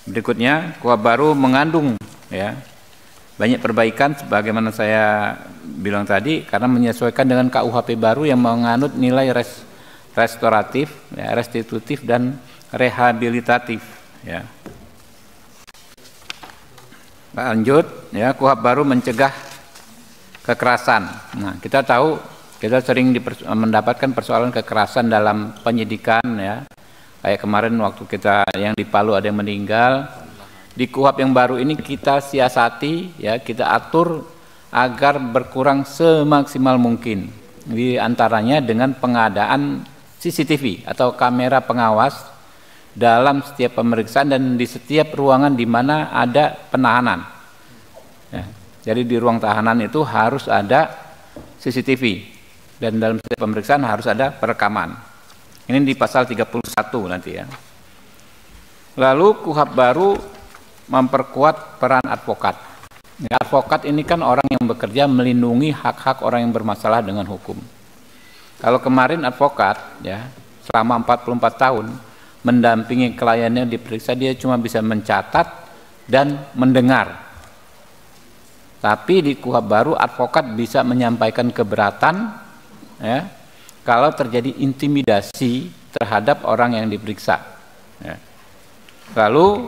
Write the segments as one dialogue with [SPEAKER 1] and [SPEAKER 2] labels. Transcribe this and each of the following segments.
[SPEAKER 1] Berikutnya, KUHP baru mengandung ya banyak perbaikan sebagaimana saya bilang tadi, karena menyesuaikan dengan KUHP baru yang menganut nilai restoratif, ya, restitutif dan rehabilitatif. Ya. Lanjut, ya, KUHP baru mencegah kekerasan. Nah, kita tahu kita sering mendapatkan persoalan kekerasan dalam penyidikan, ya. Kayak kemarin waktu kita yang di Palu ada yang meninggal. Di KUHP yang baru ini kita siasati, ya, kita atur agar berkurang semaksimal mungkin. Di antaranya dengan pengadaan CCTV atau kamera pengawas dalam setiap pemeriksaan dan di setiap ruangan di mana ada penahanan. Ya, jadi di ruang tahanan itu harus ada CCTV dan dalam setiap pemeriksaan harus ada perekaman. Ini di pasal 31 nanti ya. Lalu KUHP baru memperkuat peran advokat. Ya, advokat ini kan orang yang bekerja melindungi hak-hak orang yang bermasalah dengan hukum. Kalau kemarin advokat ya selama 44 tahun mendampingi kliennya diperiksa, dia cuma bisa mencatat dan mendengar. Tapi di KUHP baru advokat bisa menyampaikan keberatan ya kalau terjadi intimidasi terhadap orang yang diperiksa. Ya. Lalu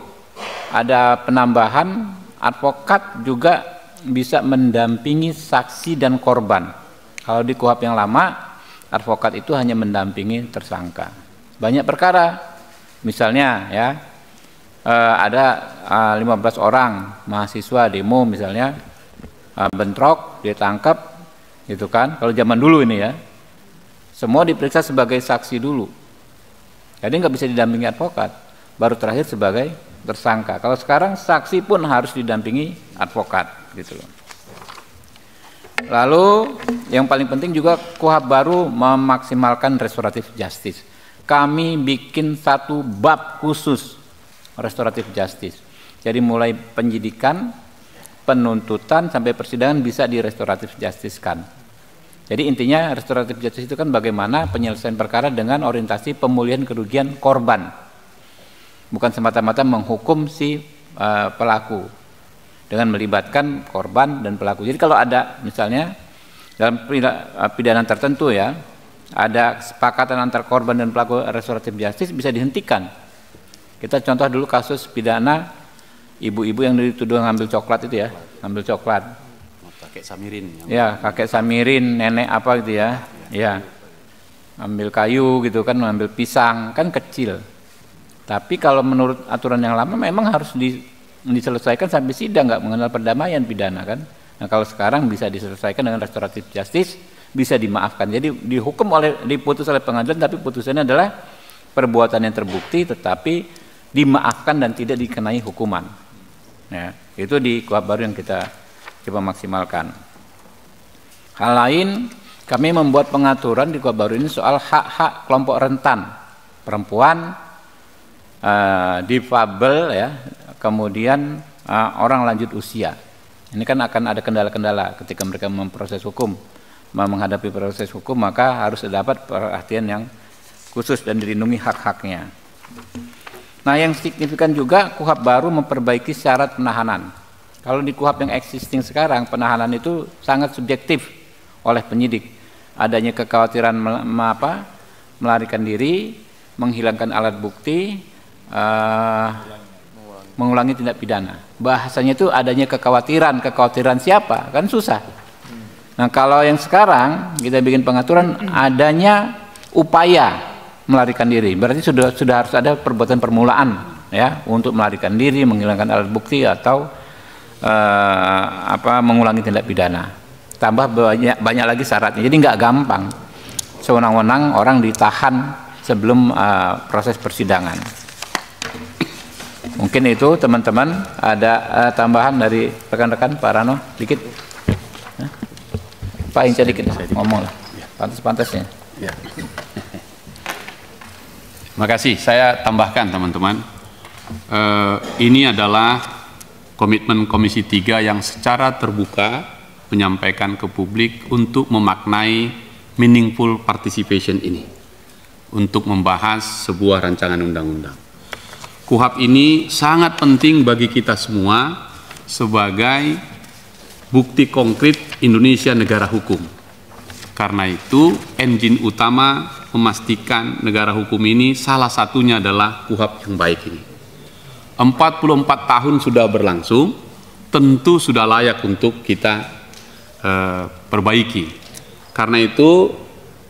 [SPEAKER 1] ada penambahan, advokat juga bisa mendampingi saksi dan korban. Kalau di KUHP yang lama, advokat itu hanya mendampingi tersangka. Banyak perkara, misalnya ya ada 15 orang mahasiswa demo misalnya, bentrok, dia tangkap, gitu kan? Kalau zaman dulu ini ya, semua diperiksa sebagai saksi dulu. Jadi nggak bisa didampingi advokat, baru terakhir sebagai tersangka. Kalau sekarang saksi pun harus didampingi advokat, gitu loh. Lalu yang paling penting juga KUHP baru memaksimalkan restoratif justice. Kami bikin satu bab khusus restoratif justice. Jadi mulai penyidikan, penuntutan sampai persidangan bisa di restoratif justice kan. Jadi intinya restoratif justice itu kan bagaimana penyelesaian perkara dengan orientasi pemulihan kerugian korban. Bukan semata-mata menghukum si pelaku dengan melibatkan korban dan pelaku. Jadi kalau ada misalnya dalam pidana tertentu ya, ada kesepakatan antar korban dan pelaku, restoratif justice bisa dihentikan. Kita contoh dulu kasus pidana ibu-ibu yang dituduh ngambil coklat itu ya, ngambil coklat. Kakek Samirin. Ya, kakek Samirin, nenek apa gitu ya. Ya. Ambil kayu gitu kan, ngambil pisang, kan kecil. Tapi kalau menurut aturan yang lama memang harus diselesaikan sampai sidang, nggak mengenal perdamaian pidana kan. Nah kalau sekarang bisa diselesaikan dengan restoratif justice, bisa dimaafkan. Jadi diputus oleh pengadilan, tapi putusannya adalah perbuatan yang terbukti tetapi dimaafkan dan tidak dikenai hukuman. Ya, itu di KUHP baru yang kita coba maksimalkan. Hal lain, kami membuat pengaturan di KUHP baru ini soal hak-hak kelompok rentan, perempuan, difabel ya, kemudian orang lanjut usia. Ini kan akan ada kendala-kendala ketika mereka memproses hukum, menghadapi proses hukum, maka harus dapat perhatian yang khusus dan dilindungi hak-haknya. Nah, yang signifikan juga KUHP baru memperbaiki syarat penahanan. Kalau di KUHP yang existing sekarang, penahanan itu sangat subjektif oleh penyidik. Adanya kekhawatiran melarikan diri, menghilangkan alat bukti, mengulangi tindak pidana. Bahasanya itu adanya kekhawatiran siapa? Kan susah. Nah, kalau yang sekarang kita bikin pengaturan adanya upaya melarikan diri. Berarti sudah harus ada perbuatan permulaan ya untuk melarikan diri, menghilangkan alat bukti atau mengulangi tindak pidana. Tambah banyak lagi syaratnya. Jadi nggak gampang sewenang-wenang orang ditahan sebelum proses persidangan. Mungkin itu teman-teman, ada tambahan dari rekan-rekan Pak Rano dikit. Pak Inca dikit ngomong lah, pantas-pantasnya. Ya.
[SPEAKER 2] Makasih, saya tambahkan teman-teman. Ini adalah komitmen Komisi 3 yang secara terbuka menyampaikan ke publik untuk memaknai meaningful participation ini untuk membahas sebuah rancangan undang-undang. KUHP ini sangat penting bagi kita semua sebagai bukti konkret Indonesia negara hukum. Karena itu, engine utama memastikan negara hukum ini salah satunya adalah KUHP yang baik ini. 44 tahun sudah berlangsung, tentu sudah layak untuk kita perbaiki. Karena itu,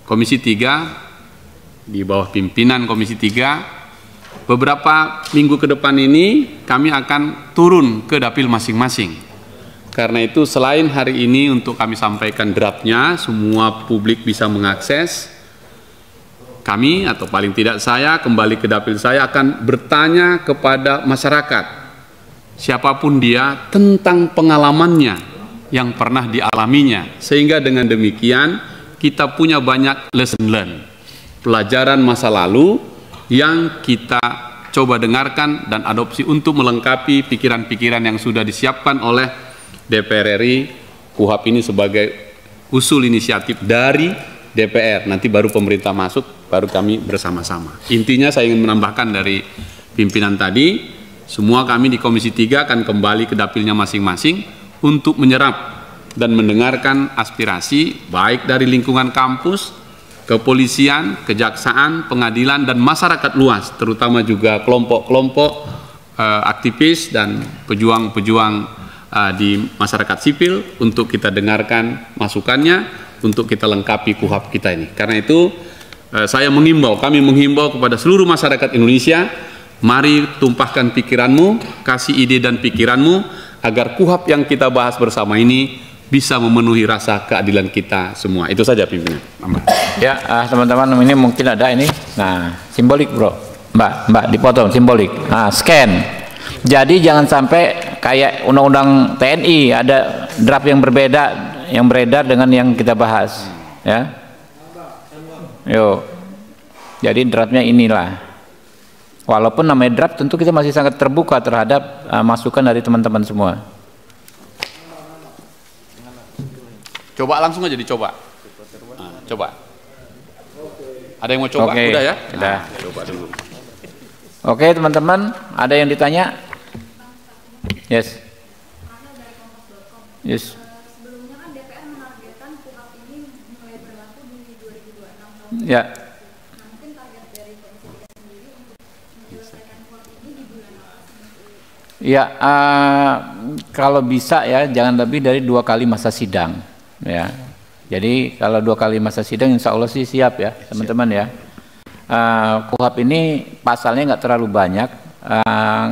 [SPEAKER 2] Komisi 3, di bawah pimpinan Komisi 3, beberapa minggu ke depan ini kami akan turun ke dapil masing-masing. Karena itu selain hari ini untuk kami sampaikan draftnya, semua publik bisa mengakses, kami atau paling tidak saya kembali ke dapil saya akan bertanya kepada masyarakat, siapapun dia, tentang pengalamannya yang pernah dialaminya. Sehingga dengan demikian kita punya banyak lesson learned, pelajaran masa lalu yang kita coba dengarkan dan adopsi untuk melengkapi pikiran-pikiran yang sudah disiapkan oleh DPR RI. KUHP ini sebagai usul inisiatif dari DPR, nanti baru pemerintah masuk, baru kami bersama-sama. Intinya saya ingin menambahkan dari pimpinan tadi, semua kami di Komisi 3 akan kembali ke dapilnya masing-masing untuk menyerap dan mendengarkan aspirasi baik dari lingkungan kampus, kepolisian, kejaksaan, pengadilan, dan masyarakat luas, terutama juga kelompok-kelompok aktivis dan pejuang-pejuang di masyarakat sipil, untuk kita dengarkan masukannya, untuk kita lengkapi KUHP kita ini. Karena itu saya mengimbau, kami menghimbau kepada seluruh masyarakat Indonesia, mari tumpahkan pikiranmu, kasih ide dan pikiranmu, agar KUHP yang kita bahas bersama ini bisa memenuhi rasa keadilan kita semua. Itu saja pimpinan.
[SPEAKER 1] Ya, teman-teman, ini mungkin ada ini. Nah, simbolik bro, Mbak dipotong simbolik. Nah, scan. Jadi jangan sampai kayak undang-undang TNI ada draft yang berbeda, yang beredar dengan yang kita bahas. Ya, yuk. Jadi draftnya inilah. Walaupun namanya draft, tentu kita masih sangat terbuka terhadap masukan dari teman-teman semua.
[SPEAKER 2] Coba langsung aja dicoba. Nah, coba. Ada yang mau coba?
[SPEAKER 1] Oke.
[SPEAKER 2] Udah ya?
[SPEAKER 1] Udah.
[SPEAKER 2] Nah, coba dulu.
[SPEAKER 1] Oke, teman-teman, ada yang ditanya? Yes. Yes.
[SPEAKER 3] Sebelumnya kan DPR menargetkan KUHP ini mulai berlaku di 2026 tahun.
[SPEAKER 1] Ya.
[SPEAKER 3] Nah, mungkin target dari Komisi 3 sendiri untuk menyelesaikan KUHP ini di bulan apa?
[SPEAKER 1] Ya, kalau bisa ya jangan lebih dari 2 kali masa sidang. Ya, jadi kalau 2 kali masa sidang, insya Allah sih siap ya teman-teman ya. KUHP ini pasalnya nggak terlalu banyak,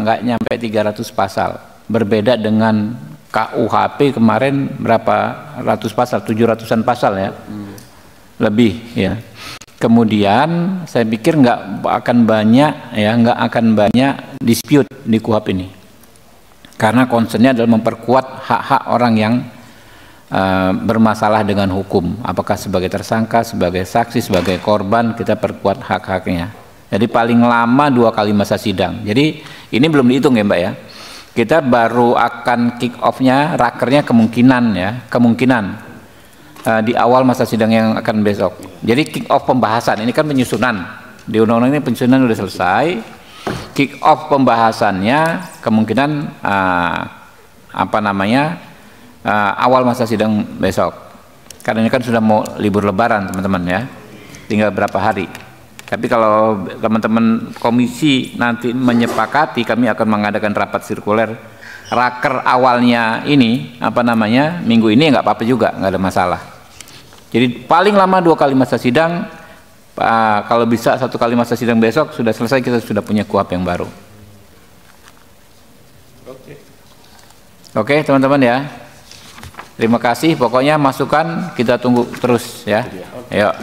[SPEAKER 1] nggak nyampe 300 pasal. Berbeda dengan KUHP kemarin berapa ratus pasal, 700-an pasal ya, lebih ya. Kemudian saya pikir nggak akan banyak dispute di KUHP ini, karena concernnya adalah memperkuat hak-hak orang yang bermasalah dengan hukum, apakah sebagai tersangka, sebagai saksi, sebagai korban, kita perkuat hak-haknya. Jadi paling lama 2 kali masa sidang. Jadi ini belum dihitung ya Mbak ya. Kita baru akan kick off-nya, rakernya kemungkinan di awal masa sidang yang akan besok. Jadi kick off pembahasan, ini kan penyusunan. Di undang-undang ini penyusunan sudah selesai. Kick off pembahasannya kemungkinan awal masa sidang besok, karena ini kan sudah mau libur lebaran teman-teman ya, tinggal berapa hari. Tapi kalau teman-teman komisi nanti menyepakati, kami akan mengadakan rapat sirkuler raker awalnya ini minggu ini, nggak apa-apa juga, nggak ada masalah. Jadi paling lama 2 kali masa sidang, kalau bisa 1 kali masa sidang besok sudah selesai, kita sudah punya KUHP yang baru. Oke teman-teman ya. Terima kasih, pokoknya masukan kita tunggu terus ya. Yuk.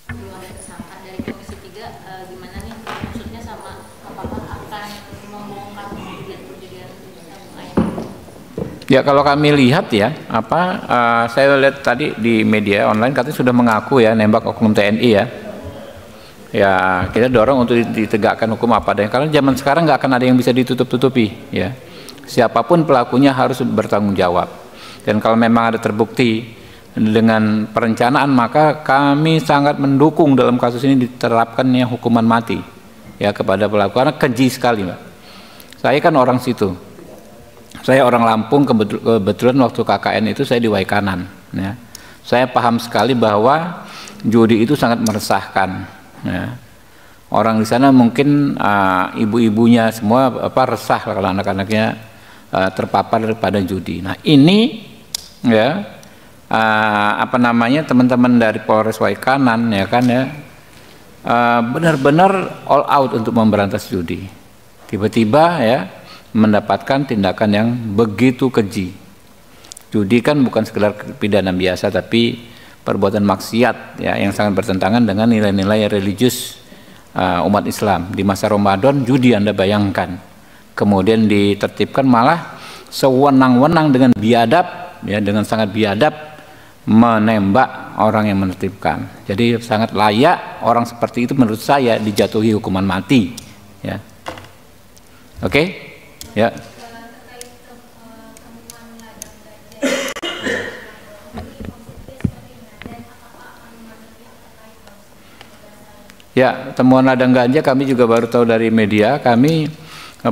[SPEAKER 3] Belum ada kesangkaan dari Komisi 3, gimana nih maksudnya, sama apakah akan membongkar kejadian tabung air?
[SPEAKER 1] Ya kalau kami lihat ya, saya lihat tadi di media online katanya sudah mengaku ya nembak oknum TNI ya. Ya kita dorong untuk ditegakkan hukum apa adanya, karena zaman sekarang nggak akan ada yang bisa ditutup-tutupi ya. Siapapun pelakunya harus bertanggung jawab, dan kalau memang ada terbukti dengan perencanaan, maka kami sangat mendukung dalam kasus ini diterapkannya hukuman mati ya kepada pelaku, karena keji sekali, Mbak. Saya kan orang situ, saya orang Lampung, kebetulan waktu KKN itu saya di Waikanan ya. Saya paham sekali bahwa judi itu sangat meresahkan ya. Orang di sana mungkin ibu-ibunya semua resah kalau anak-anaknya terpapar daripada judi. Nah ini ya teman-teman dari Polres Waikanan ya kan ya benar-benar all out untuk memberantas judi. Tiba-tiba ya mendapatkan tindakan yang begitu keji. Judi kan bukan sekedar pidana biasa, tapi perbuatan maksiat ya yang sangat bertentangan dengan nilai-nilai religius umat Islam. Di masa Ramadan judi, Anda bayangkan, kemudian ditertibkan malah sewenang-wenang dengan biadab ya, dengan sangat biadab menembak orang yang menertibkan. Jadi sangat layak orang seperti itu menurut saya dijatuhi hukuman mati ya. Oke? Ya. Ya, temuan ladang ganja kami juga baru tahu dari media. Kami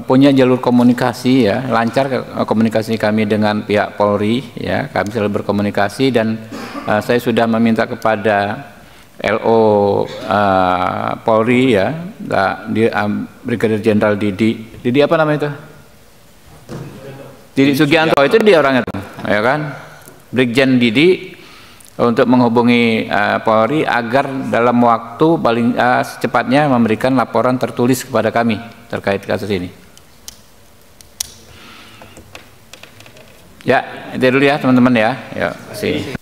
[SPEAKER 1] punya jalur komunikasi ya, lancar komunikasi kami dengan pihak Polri ya, kami selalu berkomunikasi dan saya sudah meminta kepada LO Polri ya, Brigadir Jenderal Didi apa namanya itu? Didi Sugianto, itu dia orangnya tuh, ya kan? Brigjen Didi untuk menghubungi Polri agar dalam waktu paling secepatnya memberikan laporan tertulis kepada kami terkait kasus ini. Ya, itu dulu ya teman-teman ya. Ya, kasih.